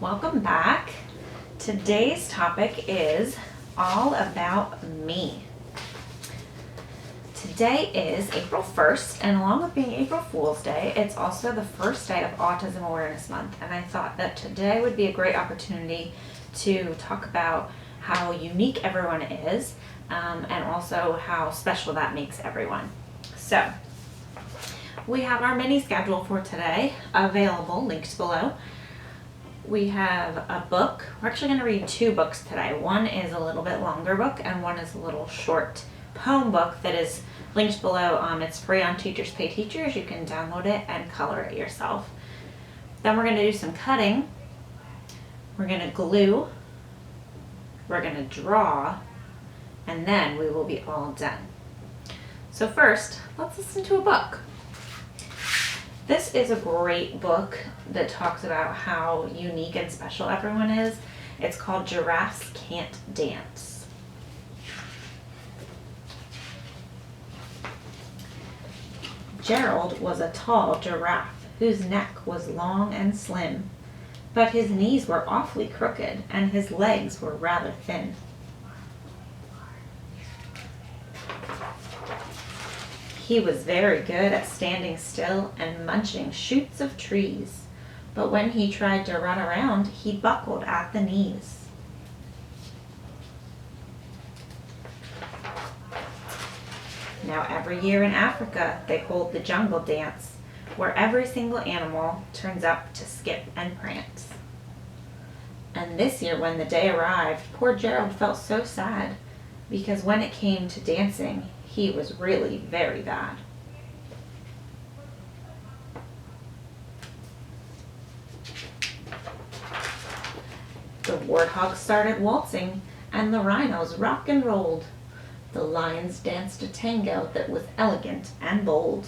Welcome back. Today's topic is all about me. Today is April 1st, and along with being April Fool's Day, it's also the first day of Autism Awareness Month, and I thought that today would be a great opportunity to talk about how unique everyone is, and also how special that makes everyone. So, we have our mini schedule for today available, linked below. We have a book. We're actually going to read two books today. One is a little bit longer book and one is a little short poem book that is linked below. It's free on Teachers Pay Teachers. You can download it and color it yourself. Then we're going to do some cutting. We're going to glue. We're going to draw. And then we will be all done. So first, let's listen to a book. This is a great book that talks about how unique and special everyone is. It's called Giraffes Can't Dance. Gerald was a tall giraffe whose neck was long and slim, but his knees were awfully crooked and his legs were rather thin. He was very good at standing still and munching shoots of trees, but when he tried to run around, he buckled at the knees. Now every year in Africa, they hold the jungle dance, where every single animal turns up to skip and prance. And this year when the day arrived, poor Gerald felt so sad, because when it came to dancing, he was really very bad. The warthogs started waltzing, and the rhinos rock and rolled. The lions danced a tango that was elegant and bold.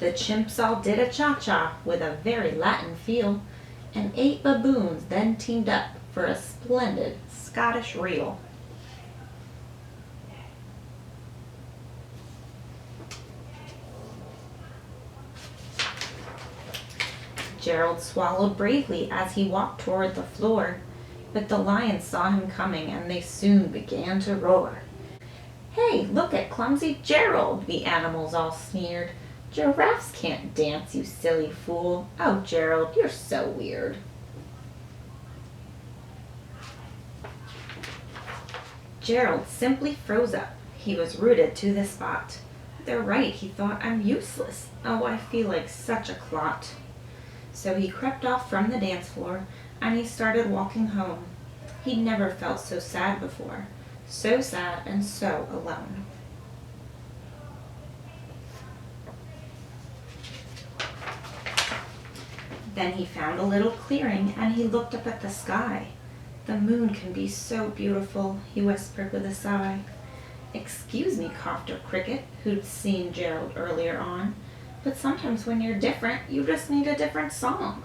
The chimps all did a cha-cha with a very Latin feel, and 8 baboons then teamed up for a splendid Scottish reel. Gerald swallowed bravely as he walked toward the floor, but the lions saw him coming and they soon began to roar. "Hey, look at clumsy Gerald," the animals all sneered. "Giraffes can't dance, you silly fool. Oh, Gerald, you're so weird." Gerald simply froze up. He was rooted to the spot. "They're right," he thought. "I'm useless. Oh, I feel like such a clot." So he crept off from the dance floor and he started walking home. He'd never felt so sad before. So sad and so alone. Then he found a little clearing and he looked up at the sky. "The moon can be so beautiful," he whispered with a sigh. "Excuse me," coughed a cricket who'd seen Gerald earlier on, "but sometimes when you're different, you just need a different song."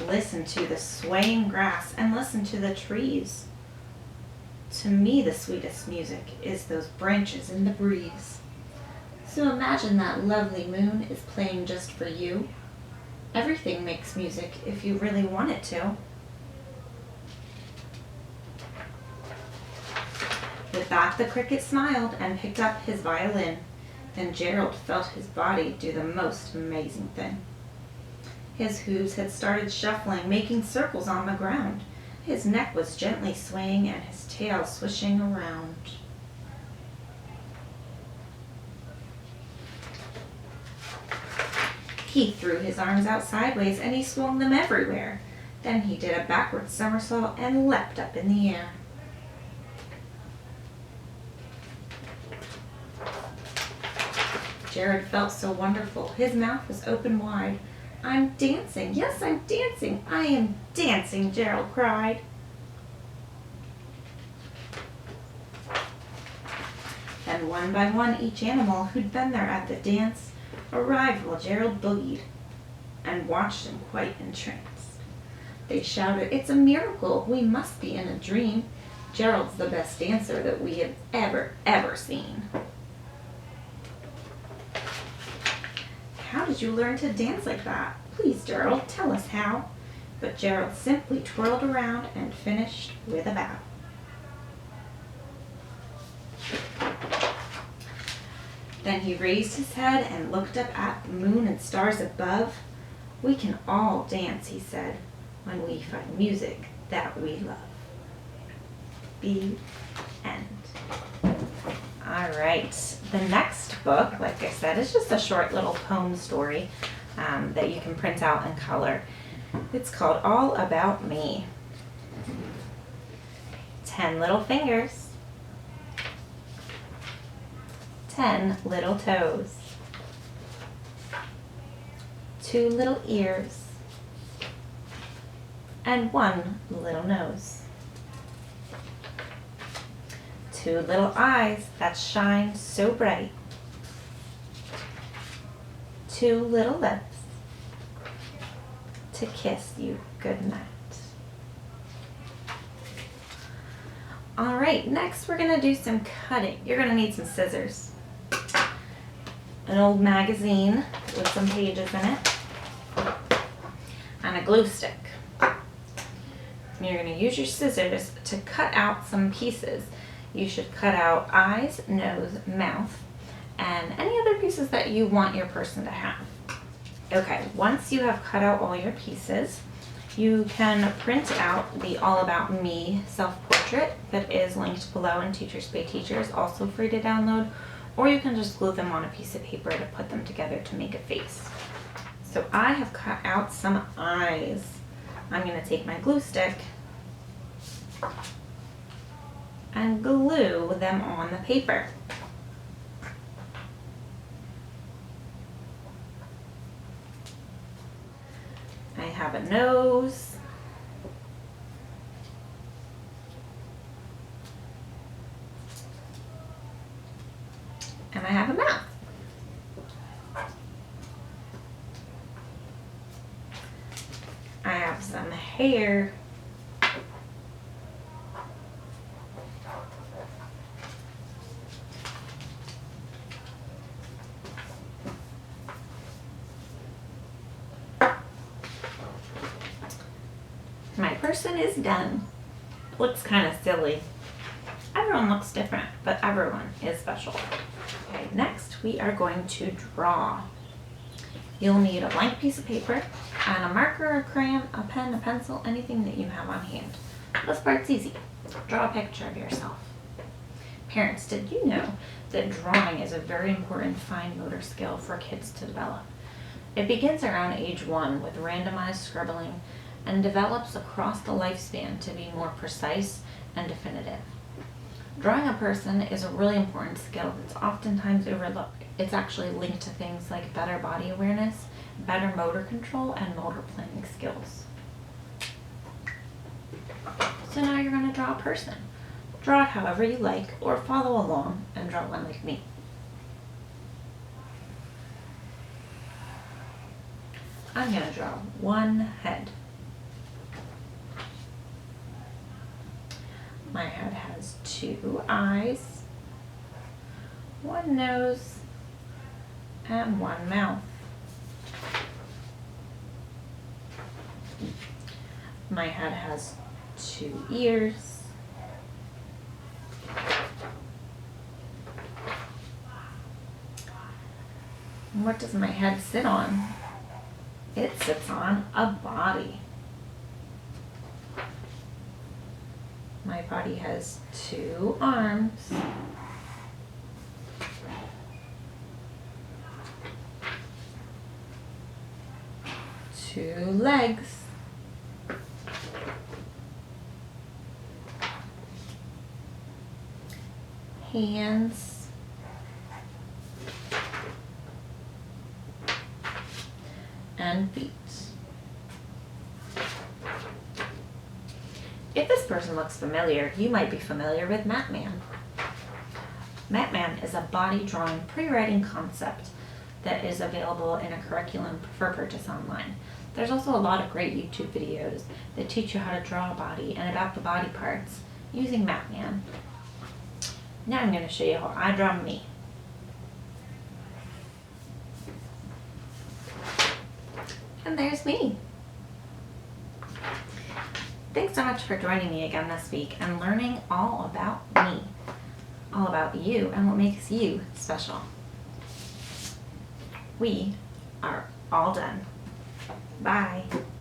Listen to the swaying grass and listen to the trees. To me, the sweetest music is those branches in the breeze. So imagine that lovely moon is playing just for you. Everything makes music if you really want it to. With that, the cricket smiled and picked up his violin. Then Gerald felt his body do the most amazing thing. His hooves had started shuffling, making circles on the ground. His neck was gently swaying and his tail swishing around. He threw his arms out sideways and he swung them everywhere. Then he did a backward somersault and leapt up in the air. Jared felt so wonderful. His mouth was open wide. "I'm dancing. Yes, I'm dancing. I am dancing," Gerald cried. Then one by one, each animal who'd been there at the dance arrived while Gerald boogied and watched him quite entranced. They shouted, "It's a miracle. We must be in a dream. Gerald's the best dancer that we have ever seen." "How did you learn to dance like that? Please, Gerald, tell us how." But Gerald simply twirled around and finished with a bow. Then he raised his head and looked up at the moon and stars above. "We can all dance," he said, "when we find music that we love." The end. All right. The next book, like I said, is just a short little poem story that you can print out in color. It's called All About Me. 10 little fingers. 10 little toes. 2 little ears. And 1 little nose. 2 little eyes that shine so bright. 2 little lips to kiss you goodnight. All right, next we're gonna do some cutting. You're gonna need some scissors, an old magazine with some pages in it, and a glue stick. You're gonna use your scissors to cut out some pieces. You should cut out eyes, nose, mouth, and any other pieces that you want your person to have. Okay, once you have cut out all your pieces, you can print out the All About Me self-portrait that is linked below in Teachers Pay Teachers, also free to download, or you can just glue them on a piece of paper to put them together to make a face. So I have cut out some eyes. I'm going to take my glue stick and glue them on the paper. I have a nose, and I have a mouth. I have some hair. My person is done. Looks kind of silly. Everyone looks different, but everyone is special. Okay, next we are going to draw. You'll need a blank piece of paper and a marker, a crayon, a pen, a pencil, anything that you have on hand. This part's easy. Draw a picture of yourself. Parents, did you know that drawing is a very important fine motor skill for kids to develop? It begins around age 1 with randomized scribbling and develops across the lifespan to be more precise and definitive. Drawing a person is a really important skill that's oftentimes overlooked. It's actually linked to things like better body awareness, better motor control, and motor planning skills. So now you're going to draw a person. Draw it however you like, or follow along and draw one like me. I'm going to draw one head. My head has 2 eyes, 1 nose, and 1 mouth. My head has 2 ears, 'What does my head sit on? It sits on a body. My body has 2 arms, 2 legs, hands, and feet. If this person looks familiar, you might be familiar with Matman. Matman is a body drawing pre-writing concept that is available in a curriculum for purchase online. There's also a lot of great YouTube videos that teach you how to draw a body and about the body parts using Mapman. Now I'm going to show you how I draw me. And there's me. Thanks so much for joining me again this week and learning all about me, all about you and what makes you special. We are all done. Bye.